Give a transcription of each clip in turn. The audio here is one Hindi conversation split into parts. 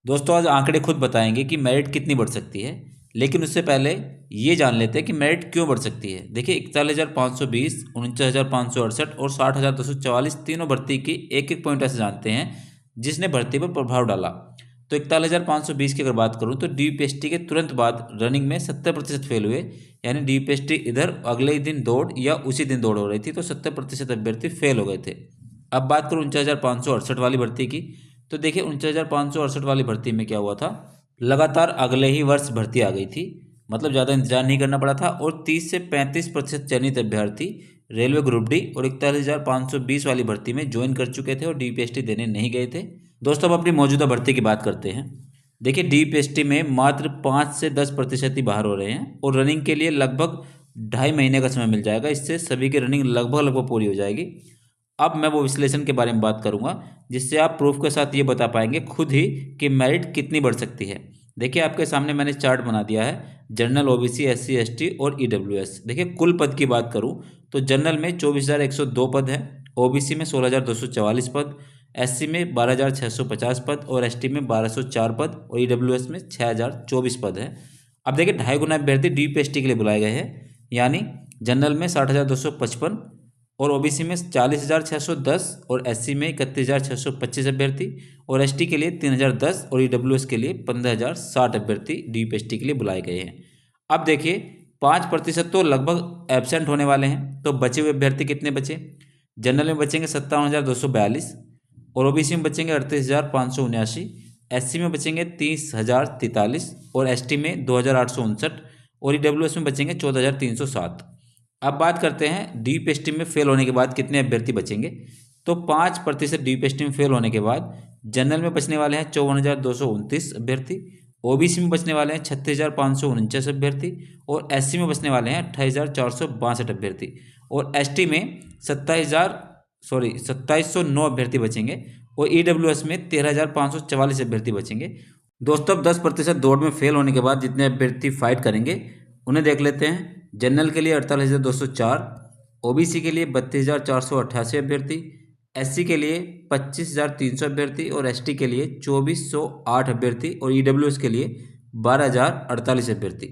दोस्तों आज आंकड़े खुद बताएंगे कि मेरिट कितनी बढ़ सकती है, लेकिन उससे पहले ये जान लेते हैं कि मेरिट क्यों बढ़ सकती है। देखिए 41,520, 49,568 और 60,244 तीनों भर्ती की एक एक पॉइंट ऐसे जानते हैं जिसने भर्ती पर प्रभाव डाला। तो 41,520 की अगर बात करूँ तो डीपीएसटी के तुरंत बाद रनिंग में 70% फेल हुए, यानी डीपीएसटी इधर अगले ही दिन दौड़ या उसी दिन दौड़ हो रही थी तो 70% अभ्यर्थी फेल हो गए थे। अब बात करूँ 49,568 वाली भर्ती की, तो देखिए 49,568 वाली भर्ती में क्या हुआ था, लगातार अगले ही वर्ष भर्ती आ गई थी, मतलब ज़्यादा इंतजार नहीं करना पड़ा था और 30 से 35% चयनित अभ्यर्थी रेलवे ग्रुप डी और 41,520 वाली भर्ती में ज्वाइन कर चुके थे और डीपीएसटी देने नहीं गए थे। दोस्तों अब अपनी मौजूदा भर्ती की बात करते हैं। देखिए डीपीएसटी में मात्र 5 से 10% ही बाहर हो रहे हैं और रनिंग के लिए लगभग 2.5 महीने का समय मिल जाएगा। इससे सभी की रनिंग लगभग लगभग पूरी हो जाएगी। अब मैं वो विश्लेषण के बारे में बात करूंगा जिससे आप प्रूफ के साथ ये बता पाएंगे खुद ही कि मेरिट कितनी बढ़ सकती है। देखिए आपके सामने मैंने चार्ट बना दिया है जनरल, ओबीसी, एससी, एसटी और ईडब्ल्यूएस। देखिए कुल पद की बात करूं तो जनरल में 24,102 पद है, ओबीसी में 16,244 पद, एससी में 12,650 पद और एसटी में 1,204 पद और ईडब्ल्यूएस में 6,024 पद है। अब देखिए 2.5 गुना अभ्यर्थी डीपीएसटी के लिए बुलाए गए हैं, यानी जनरल में 60,255 और ओबीसी में 40,610 और एससी में 31,625 अभ्यर्थी और एसटी के लिए 3,010 और ईडब्ल्यूएस के लिए 15,060 अभ्यर्थी डीपीएसटी के लिए बुलाए गए हैं। अब देखिए 5% तो लगभग एबसेंट होने वाले हैं, तो बचे हुए अभ्यर्थी कितने बचे। जनरल में बचेंगे 57,242 और ओबीसी में बचेंगे 38,579, एससी में बचेंगे 30,043 और एसटी में 2,859 और ईडब्ल्यूएस में बचेंगे 14,307। अब बात करते हैं डीपीएसटी में फेल होने के बाद कितने अभ्यर्थी बचेंगे। तो 5% डीपीएसटी में फेल होने के बाद जनरल में बचने वाले हैं 54,229 अभ्यर्थी, ओबीसी में बचने वाले हैं 36,549 अभ्यर्थी और एससी में बचने वाले हैं 28,462 अभ्यर्थी और एसटी में 2709 अभ्यर्थी बचेंगे और ईडब्ल्यूएस में 13,544 अभ्यर्थी बचेंगे। दोस्तों अब 10% दौड़ में फेल होने के बाद जितने अभ्यर्थी फाइट करेंगे उन्हें देख लेते हैं। जनरल के लिए 48,204, ओबीसी के लिए 32,488 अभ्यर्थी, एससी के लिए 25,300 अभ्यर्थी और एसटी के लिए 2,408 अभ्यर्थी और ईडब्ल्यूएस के लिए 12,048 अभ्यर्थी।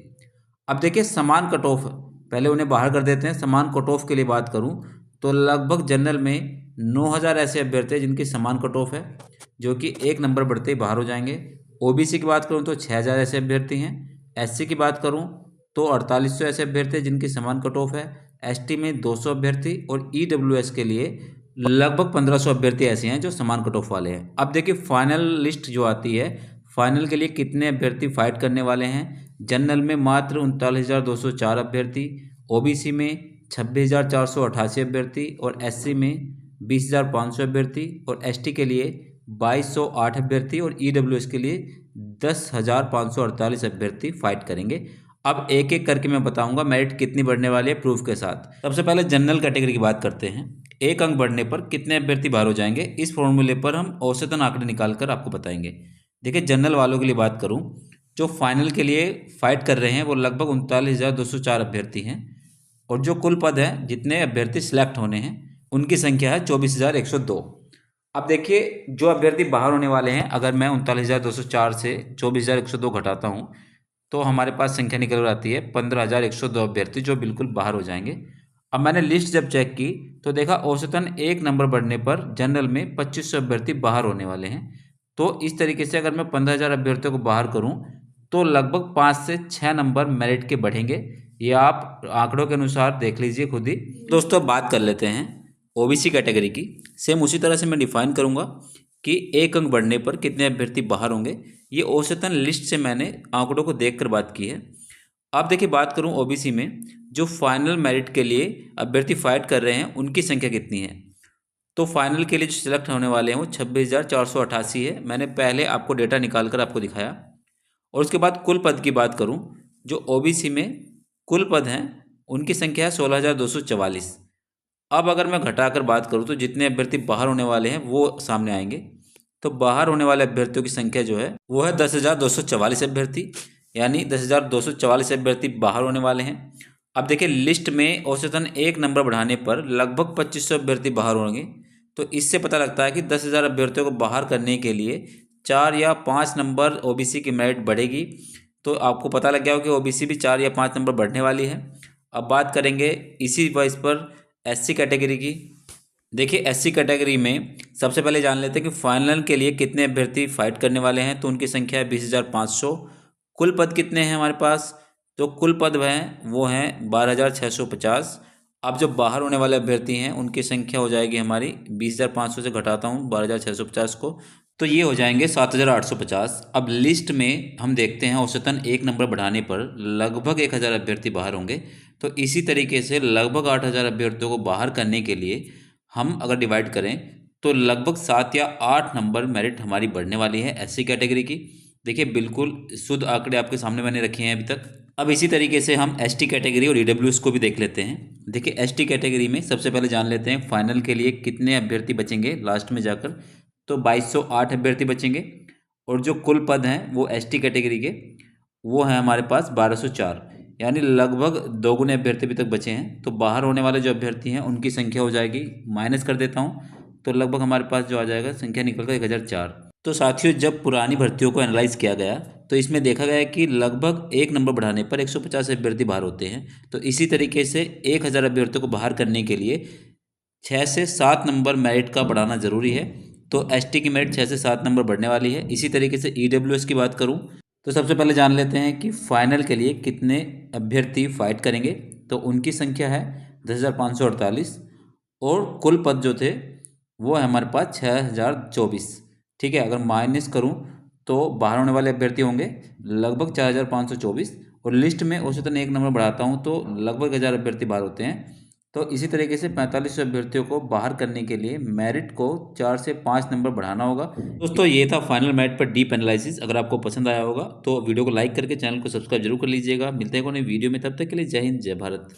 अब देखिए समान कट ऑफ, पहले उन्हें बाहर कर देते हैं। समान कट ऑफ के लिए बात करूं तो लगभग जनरल में 9,000 ऐसे अभ्यर्थी हैं जिनकी समान कट ऑफ है, जो कि एक नंबर बढ़ते ही बाहर हो जाएंगे। ओबीसी की बात करूं तो 6,000 ऐसे अभ्यर्थी हैं। एससी की बात करूं तो 4,800 ऐसे अभ्यर्थी हैं जिनकी समान कट ऑफ है। एसटी में 200 अभ्यर्थी और ईडब्ल्यूएस के लिए लगभग 1,500 अभ्यर्थी ऐसे हैं जो समान कट ऑफ वाले हैं। अब देखिए फाइनल लिस्ट जो आती है, फाइनल के लिए कितने अभ्यर्थी फाइट करने वाले हैं। जनरल में मात्र 39,204 अभ्यर्थी, ओबीसी में 26,488 अभ्यर्थी और एससी में 20,500 अभ्यर्थी और एसटी के लिए 2,208 अभ्यर्थी और ईडब्ल्यूएस के लिए 10,548 अभ्यर्थी फाइट करेंगे। अब एक एक करके मैं बताऊंगा मेरिट कितनी बढ़ने वाली है प्रूफ के साथ। सबसे पहले जनरल कैटेगरी की बात करते हैं। एक अंक बढ़ने पर कितने अभ्यर्थी बाहर हो जाएंगे, इस फॉर्मूले पर हम औसतन आंकड़े निकालकर आपको बताएंगे। देखिए जनरल वालों के लिए बात करूं, जो फाइनल के लिए फाइट कर रहे हैं वो लगभग 39,204 अभ्यर्थी हैं और जो कुल पद है जितने अभ्यर्थी सिलेक्ट होने हैं उनकी संख्या है 24,102। अब देखिए जो अभ्यर्थी बाहर होने वाले हैं, अगर मैं 39,204 से 24,102 घटाता हूँ तो हमारे पास संख्या निकल आती है 15,102 अभ्यर्थी जो बिल्कुल बाहर हो जाएंगे। अब मैंने लिस्ट जब चेक की तो देखा औसतन एक नंबर बढ़ने पर जनरल में 2,500 अभ्यर्थी बाहर होने वाले हैं। तो इस तरीके से अगर मैं 15,000 अभ्यर्थियों को बाहर करूं तो लगभग 5 से 6 नंबर मेरिट के बढ़ेंगे। ये आप आंकड़ों के अनुसार देख लीजिए खुद ही। दोस्तों बात कर लेते हैं ओबीसी कैटेगरी की। सेम उसी तरह से मैं डिफाइन करूंगा कि एक अंक बढ़ने पर कितने अभ्यर्थी बाहर होंगे। ये औसतन लिस्ट से मैंने आंकड़ों को देखकर बात की है। अब देखिए बात करूं ओबीसी में, जो फाइनल मेरिट के लिए अभ्यर्थी फाइट कर रहे हैं उनकी संख्या कितनी है। तो फाइनल के लिए जो सिलेक्ट होने वाले हैं वो 26,488 है। मैंने पहले आपको डेटा निकाल कर आपको दिखाया। और उसके बाद कुल पद की बात करूं, जो ओबीसी में कुल पद हैं उनकी संख्या है 16,244। अब अगर मैं घटाकर बात करूं तो जितने अभ्यर्थी बाहर होने वाले हैं वो सामने आएंगे। तो बाहर होने वाले अभ्यर्थियों की संख्या जो है वो है 10,244 अभ्यर्थी, यानी 10,244 अभ्यर्थी बाहर होने वाले हैं। अब देखिए लिस्ट में औसतन एक नंबर बढ़ाने पर लगभग 2,500 अभ्यर्थी बाहर होंगे। तो इससे पता लगता है कि 10,000 अभ्यर्थियों को बाहर करने के लिए 4 या 5 नंबर ओबीसी की मेरिट बढ़ेगी। तो आपको पता लग गया हो कि ओबीसी भी 4 या 5 नंबर बढ़ने वाली है। अब बात करेंगे इसी वाइज पर एससी कैटेगरी की। देखिए एससी कैटेगरी में सबसे पहले जान लेते हैं कि फाइनल के लिए कितने अभ्यर्थी फाइट करने वाले हैं। तो उनकी संख्या है 20,500। कुल पद कितने हैं हमारे पास? तो कुल पद हैं वो हैं 12,650। अब जो बाहर होने वाले अभ्यर्थी हैं उनकी संख्या हो जाएगी हमारी 20,500 से घटाता हूँ 12,650 को, तो ये हो जाएंगे 7,850। अब लिस्ट में हम देखते हैं औसतन 1 नंबर बढ़ाने पर लगभग 1,000 अभ्यर्थी बाहर होंगे। तो इसी तरीके से लगभग 8,000 अभ्यर्थियों को बाहर करने के लिए हम अगर डिवाइड करें तो लगभग 7 या 8 नंबर मेरिट हमारी बढ़ने वाली है एससी कैटेगरी की। देखिए बिल्कुल शुद्ध आंकड़े आपके सामने मैंने रखे हैं अभी तक। अब इसी तरीके से हम एसटी कैटेगरी और ईडब्ल्यूएस को भी देख लेते हैं। देखिए एसटी कैटेगरी में सबसे पहले जान लेते हैं फाइनल के लिए कितने अभ्यर्थी बचेंगे लास्ट में जाकर। तो 2208 अभ्यर्थी बचेंगे और जो कुल पद हैं वो एसटी कैटेगरी के वो हैं हमारे पास 1204, यानी लगभग दोगुने अभ्यर्थी अभी तक बचे हैं। तो बाहर होने वाले जो अभ्यर्थी हैं उनकी संख्या हो जाएगी, माइनस कर देता हूँ, तो लगभग हमारे पास जो आ जाएगा संख्या निकल कर 1004। तो साथियों जब पुरानी भर्तियों को एनालाइज किया गया तो इसमें देखा गया कि लगभग 1 नंबर बढ़ाने पर 150 अभ्यर्थी बाहर होते हैं। तो इसी तरीके से 1,000 अभ्यर्थियों को बाहर करने के लिए 6 से 7 नंबर मेरिट का बढ़ाना ज़रूरी है। तो एसटी की मेरिट 6 से 7 नंबर बढ़ने वाली है। इसी तरीके से ईडब्ल्यूएस की बात करूं तो सबसे पहले जान लेते हैं कि फाइनल के लिए कितने अभ्यर्थी फाइट करेंगे। तो उनकी संख्या है 10,548 और कुल पद जो थे वो है हमारे पास 6,024। ठीक है, अगर माइनस करूं तो बाहर होने वाले अभ्यर्थी होंगे लगभग 4,524 और लिस्ट में औसतन 1 नंबर बढ़ाता हूं तो लगभग 1,000 अभ्यर्थी बाहर होते हैं। तो इसी तरीके से 45 अभ्यर्थियों को बाहर करने के लिए मेरिट को 4 से 5 नंबर बढ़ाना होगा। दोस्तों ये था फाइनल मेरिट पर डीप एनालिसिस। अगर आपको पसंद आया होगा तो वीडियो को लाइक करके चैनल को सब्सक्राइब जरूर कर लीजिएगा। मिलते हैं कोई नई वीडियो में, तब तक के लिए जय हिंद जय भारत।